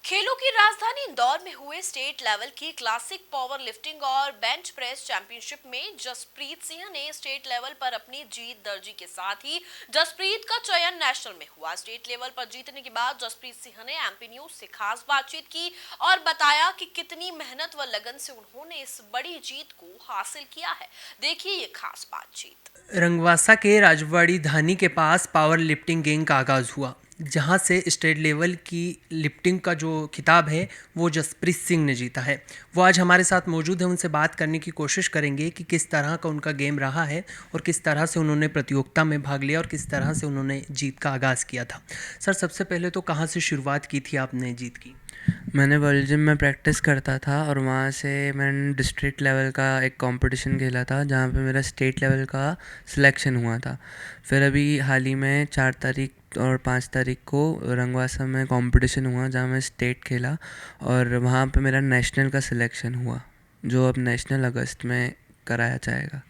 खेलों की राजधानी इंदौर में हुए स्टेट लेवल की क्लासिक पावर लिफ्टिंग और बेंच प्रेस चैंपियनशिप में जसप्रीत सिंह ने स्टेट लेवल पर अपनी जीत दर्जी के साथ ही जसप्रीत का चयन नेशनल में हुआ। स्टेट लेवल पर जीतने के बाद जसप्रीत सिंह ने एमपी न्यूज से खास बातचीत की और बताया कि कितनी मेहनत व लगन से उन्होंने इस बड़ी जीत को हासिल किया है। देखिए ये खास बातचीत। रंगवासा के राजवाड़ी धानी के पास पावर लिफ्टिंग गेम का आगाज़ हुआ, जहां से स्टेट लेवल की लिफ्टिंग का जो खिताब है वो जसप्रीत सिंह ने जीता है। वो आज हमारे साथ मौजूद है, उनसे बात करने की कोशिश करेंगे कि किस तरह का उनका गेम रहा है और किस तरह से उन्होंने प्रतियोगिता में भाग लिया और किस तरह से उन्होंने जीत का आगाज़ किया था। सर, सबसे पहले तो कहाँ से शुरुआत की थी आपने जीत की? मैंने वर्ल्ड जिम में प्रैक्टिस करता था और वहाँ से मैंने डिस्ट्रिक्ट लेवल का एक कंपटीशन खेला था जहाँ पे मेरा स्टेट लेवल का सिलेक्शन हुआ था। फिर अभी हाल ही में 4 तारीख और 5 तारीख को रंगवासा में कंपटीशन हुआ जहाँ मैं स्टेट खेला और वहाँ पे मेरा नेशनल का सिलेक्शन हुआ, जो अब नेशनल अगस्त में कराया जाएगा।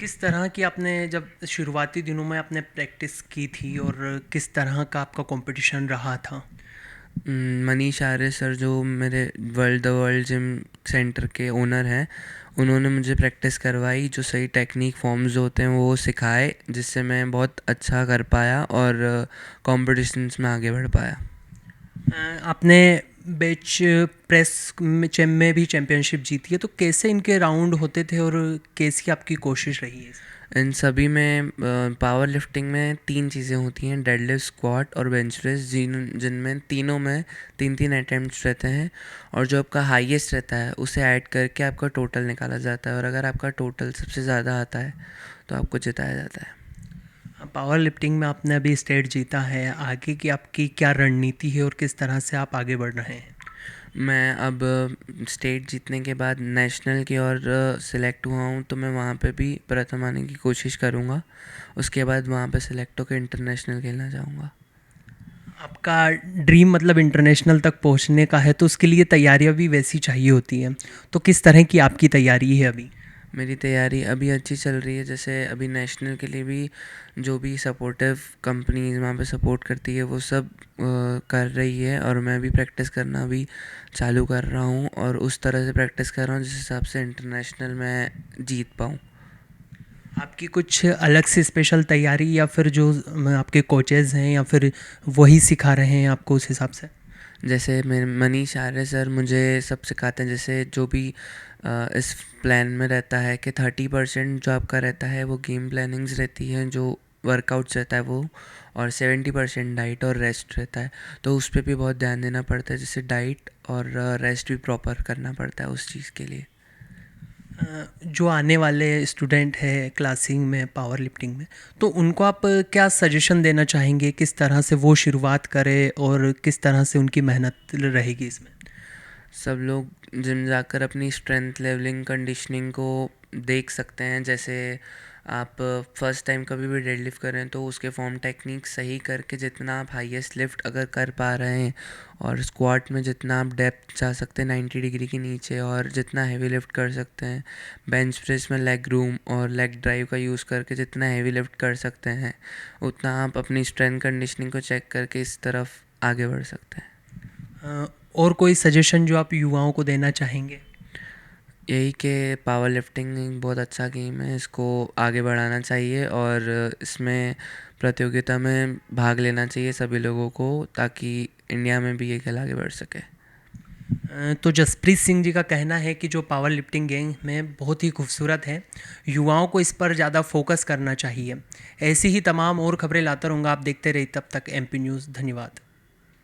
किस तरह की आपने जब शुरुआती दिनों में आपने प्रैक्टिस की थी और किस तरह का आपका कंपटीशन रहा था? मनीष आर्य सर, जो मेरे द वर्ल्ड जिम सेंटर के ओनर हैं, उन्होंने मुझे प्रैक्टिस करवाई, जो सही टेक्निक फॉर्म्स होते हैं वो सिखाए, जिससे मैं बहुत अच्छा कर पाया और कॉम्पिटिशन्स में आगे बढ़ पाया। आपने बेंच प्रेस में भी चैम्पियनशिप जीती है, तो कैसे इनके राउंड होते थे और कैसी आपकी कोशिश रही है? इन सभी में पावर लिफ्टिंग में 3 चीज़ें होती हैं, डेडलिफ्ट, स्क्वाट और बेंच प्रेस, जिनमें तीनों में 3-3 अटैम्प्ट्स रहते हैं और जो आपका हाईएस्ट रहता है उसे ऐड करके आपका टोटल निकाला जाता है और अगर आपका टोटल सबसे ज़्यादा आता है तो आपको जिताया जाता है। पावर लिफ्टिंग में आपने अभी स्टेट जीता है, आगे की आपकी क्या रणनीति है और किस तरह से आप आगे बढ़ रहे हैं? मैं अब स्टेट जीतने के बाद नेशनल की ओर सिलेक्ट हुआ हूँ, तो मैं वहाँ पे भी प्रथम आने की कोशिश करूँगा। उसके बाद वहाँ पे सिलेक्ट होकर इंटरनेशनल खेलना चाहूँगा। आपका ड्रीम मतलब इंटरनेशनल तक पहुंचने का है, तो उसके लिए तैयारियां भी वैसी चाहिए होती हैं, तो किस तरह की आपकी तैयारी है अभी? मेरी तैयारी अभी अच्छी चल रही है। जैसे अभी नेशनल के लिए भी जो भी सपोर्टिव कंपनीज वहाँ पे सपोर्ट करती है वो सब कर रही है और मैं भी प्रैक्टिस करना अभी चालू कर रहा हूँ और उस तरह से प्रैक्टिस कर रहा हूँ जिस हिसाब से इंटरनेशनल में जीत पाऊँ। आपकी कुछ अलग से स्पेशल तैयारी या फिर जो आपके कोचेज़ हैं या फिर वही सिखा रहे हैं आपको उस हिसाब से? जैसे मेरे मनीष आर्य सर मुझे सब सिखाते हैं। जैसे जो भी इस प्लान में रहता है कि 30% जो आपका रहता है वो गेम प्लानिंग्स रहती हैं, जो वर्कआउट्स रहता है वो, और 70% डाइट और रेस्ट रहता है। तो उस पर भी बहुत ध्यान देना पड़ता है, जैसे डाइट और रेस्ट भी प्रॉपर करना पड़ता है उस चीज़ के लिए। जो आने वाले स्टूडेंट हैं क्लासिंग में पावर लिफ्टिंग में, तो उनको आप क्या सजेशन देना चाहेंगे, किस तरह से वो शुरुआत करें और किस तरह से उनकी मेहनत रहेगी इसमें? सब लोग जिम जाकर अपनी स्ट्रेंथ लेवलिंग कंडीशनिंग को देख सकते हैं। जैसे आप फर्स्ट टाइम कभी भी डेडलिफ्ट करें तो उसके फॉर्म टेक्निक सही करके जितना आप हाईएस्ट लिफ्ट अगर कर पा रहे हैं, और स्क्वाट में जितना आप डेप्थ जा सकते हैं 90 डिग्री के नीचे और जितना हैवी लिफ्ट कर सकते हैं, बेंच प्रेस में लेग रूम और लेग ड्राइव का यूज़ करके जितना हैवी लिफ्ट कर सकते हैं, उतना आप अपनी स्ट्रेंथ कंडीशनिंग को चेक करके इस तरफ आगे बढ़ सकते हैं। और कोई सजेशन जो आप युवाओं को देना चाहेंगे? यही कि पावर लिफ्टिंग एक बहुत अच्छा गेम है, इसको आगे बढ़ाना चाहिए और इसमें प्रतियोगिता में भाग लेना चाहिए सभी लोगों को, ताकि इंडिया में भी ये खेल आगे बढ़ सके। तो जसप्रीत सिंह जी का कहना है कि जो पावर लिफ्टिंग गेम में बहुत ही खूबसूरत है, युवाओं को इस पर ज़्यादा फोकस करना चाहिए। ऐसी ही तमाम और खबरें लाता रहूँगा, आप देखते रहिए। तब तक एमपी न्यूज़। धन्यवाद।